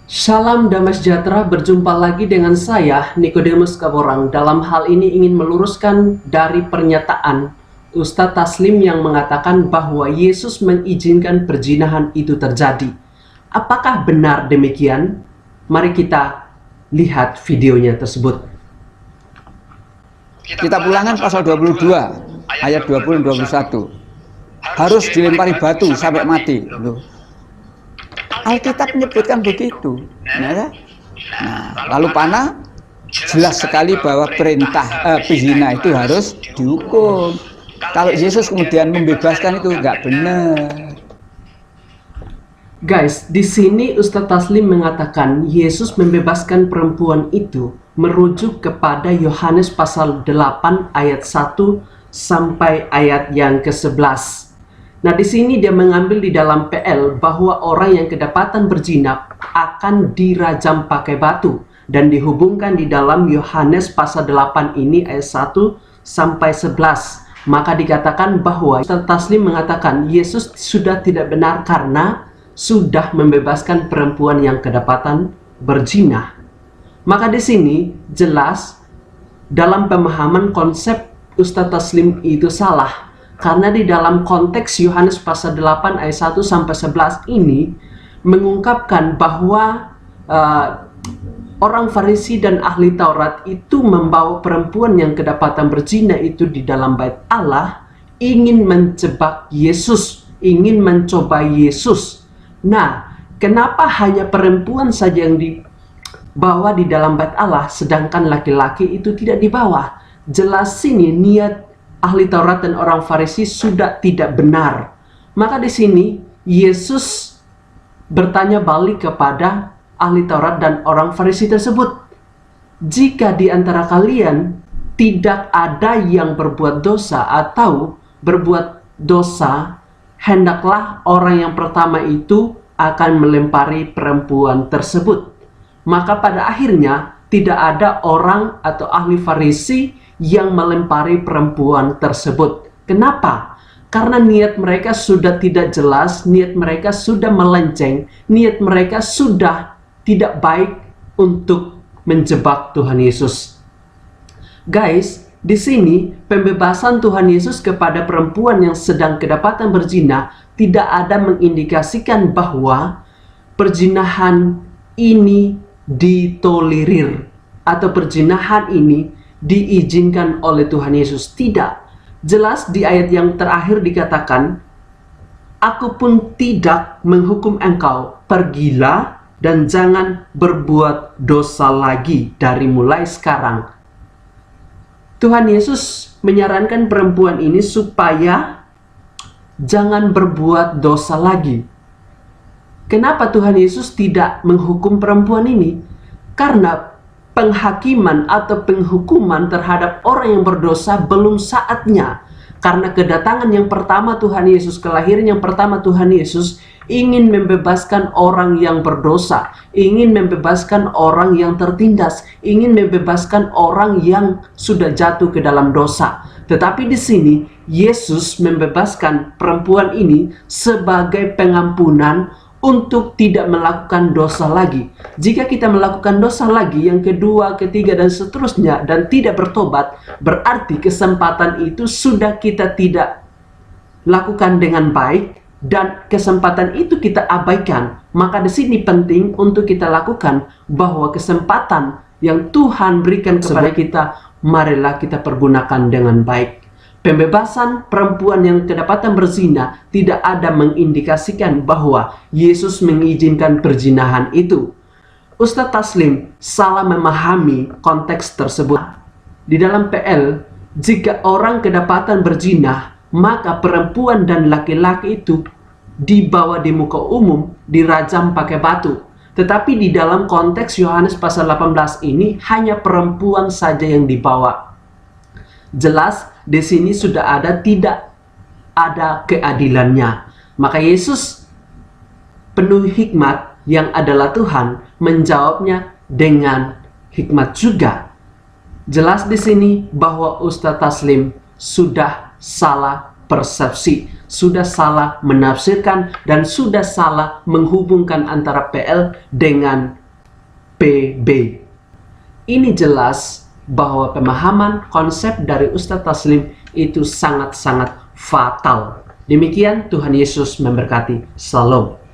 Salam damai sejahtera, berjumpa lagi dengan saya, Nikodemus Kaborang. Dalam hal ini ingin meluruskan dari pernyataan Ustadz Taslim yang mengatakan bahwa Yesus mengizinkan perzinahan itu terjadi. Apakah benar demikian? Mari kita lihat videonya tersebut. Kitab Ulangan pasal 22 ayat 20 dan 21. Harus dilempari batu sampai mati. Alkitab menyebutkan begitu. Nah, lalu panah jelas sekali bahwa perintah pezina itu harus dihukum. Kalau Yesus kemudian membebaskan itu nggak benar. Guys, di sini Ustadz Taslim mengatakan Yesus membebaskan perempuan itu merujuk kepada Yohanes pasal 8 ayat 1 sampai ayat yang ke-11. Nah, di sini dia mengambil di dalam PL bahwa orang yang kedapatan berzina akan dirajam pakai batu dan dihubungkan di dalam Yohanes pasal 8 ini ayat 1 sampai 11. Maka dikatakan bahwa Ustadz Taslim mengatakan Yesus sudah tidak benar karena sudah membebaskan perempuan yang kedapatan berzina. Maka di sini jelas dalam pemahaman konsep Ustadz Taslim itu salah. Karena di dalam konteks Yohanes pasal 8 ayat 1 sampai 11 ini mengungkapkan bahwa orang Farisi dan ahli Taurat itu membawa perempuan yang kedapatan berzina itu di dalam bait Allah, ingin menjebak Yesus, ingin mencoba Yesus. Nah, kenapa hanya perempuan saja yang dibawa di dalam bait Allah sedangkan laki-laki itu tidak dibawa? Jelas sini niat ahli Taurat dan orang Farisi sudah tidak benar. Maka di sini Yesus bertanya balik kepada ahli Taurat dan orang Farisi tersebut. Jika di antara kalian tidak ada yang berbuat dosa atau berbuat dosa, hendaklah orang yang pertama itu akan melempari perempuan tersebut. Maka pada akhirnya tidak ada orang atau ahli Farisi yang melempari perempuan tersebut. Kenapa? Karena niat mereka sudah tidak jelas, niat mereka sudah melenceng, niat mereka sudah tidak baik untuk menjebak Tuhan Yesus. Guys, di sini pembebasan Tuhan Yesus kepada perempuan yang sedang kedapatan berzina tidak ada mengindikasikan bahwa perzinahan ini ditolerir atau perzinahan ini diizinkan oleh Tuhan Yesus. Tidak. Jelas di ayat yang terakhir dikatakan, "Aku pun tidak menghukum engkau, pergilah dan jangan berbuat dosa lagi dari mulai sekarang." Tuhan Yesus menyarankan perempuan ini supaya jangan berbuat dosa lagi. Kenapa Tuhan Yesus tidak menghukum perempuan ini? Karena penghakiman atau penghukuman terhadap orang yang berdosa belum saatnya. Karena kedatangan yang pertama Tuhan Yesus, kelahiran yang pertama Tuhan Yesus ingin membebaskan orang yang berdosa, ingin membebaskan orang yang tertindas, ingin membebaskan orang yang sudah jatuh ke dalam dosa. Tetapi di sini Yesus membebaskan perempuan ini sebagai pengampunan untuk tidak melakukan dosa lagi. Jika kita melakukan dosa lagi yang kedua, ketiga, dan seterusnya dan tidak bertobat, berarti kesempatan itu sudah kita tidak lakukan dengan baik dan kesempatan itu kita abaikan. Maka di sini penting untuk kita lakukan bahwa kesempatan yang Tuhan berikan kepada kita, marilah kita pergunakan dengan baik. Pembebasan perempuan yang kedapatan berzina tidak ada mengindikasikan bahwa Yesus mengizinkan perzinahan itu. Ustadz Taslim salah memahami konteks tersebut. Di dalam PL, jika orang kedapatan berzina, maka perempuan dan laki-laki itu dibawa di muka umum, dirajam pakai batu. Tetapi di dalam konteks Yohanes pasal 18 ini hanya perempuan saja yang dibawa. Jelas di sini sudah tidak ada keadilannya. Maka Yesus penuh hikmat yang adalah Tuhan menjawabnya dengan hikmat juga. Jelas di sini bahwa Ustadz Taslim sudah salah persepsi, sudah salah menafsirkan, dan sudah salah menghubungkan antara PL dengan PB. Ini jelas bahwa pemahaman konsep dari Ustadz Taslim itu sangat-sangat fatal. Demikian, Tuhan Yesus memberkati. Shalom.